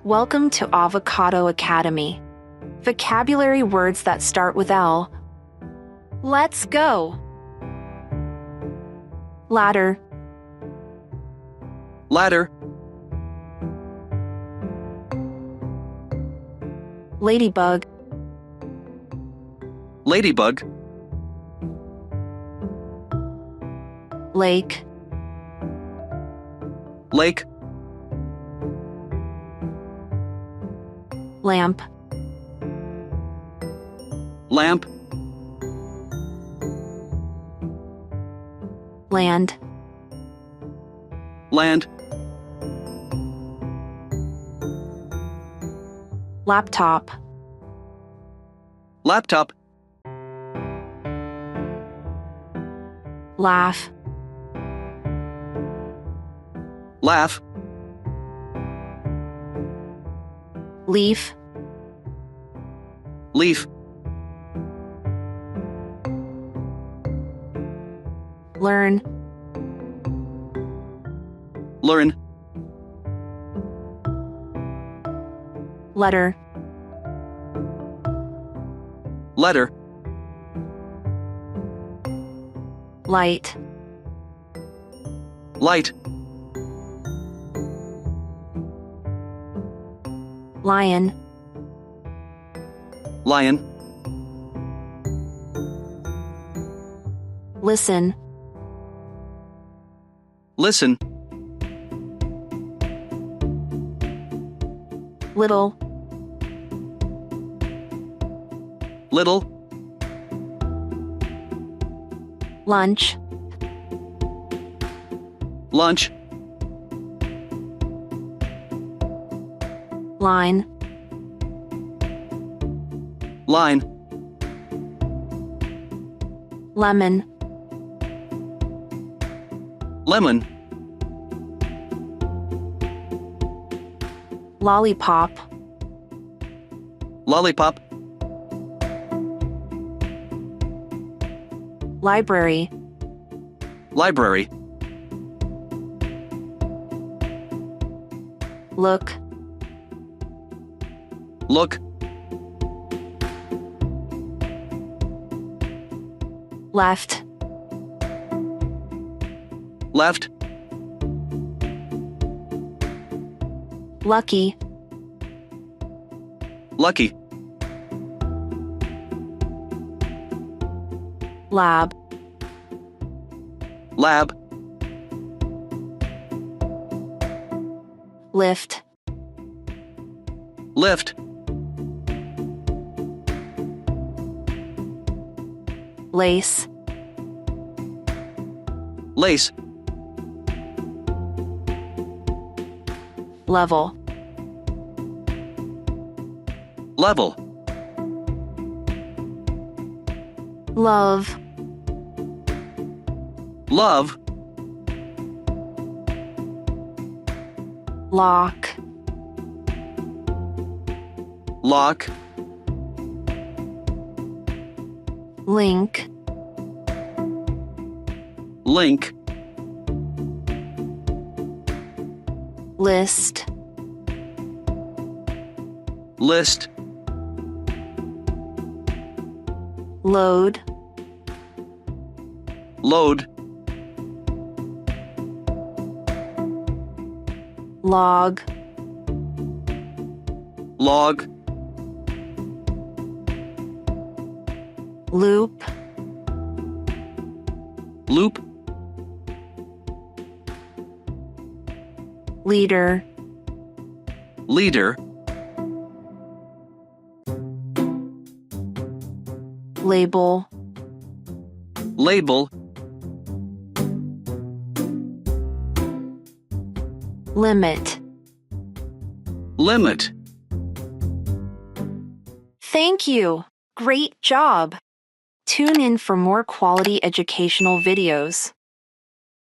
Welcome to Avocado Academy. Vocabulary words that start with L. Let's go. Ladder, ladder, ladybug, ladybug, lake, lake, lamp, lamp, land, land, laptop, laptop, laugh, laugh, leaf, leaf, learn, learn, letter, letter, light, light, lion, lion, listen, listen, little, little, lunch, lunch, line, line, lemon, lemon, lollipop, lollipop, library, library, look, look, left, left, lucky, lucky, lab, lab, lift, lift, lace, lace, level, level, love, love, lock, lock, link, link, list, list, load, load, log, log, loop, loop, leader, leader, label, label, limit. limit. Thank you. Great job. Tune in for more quality educational videos.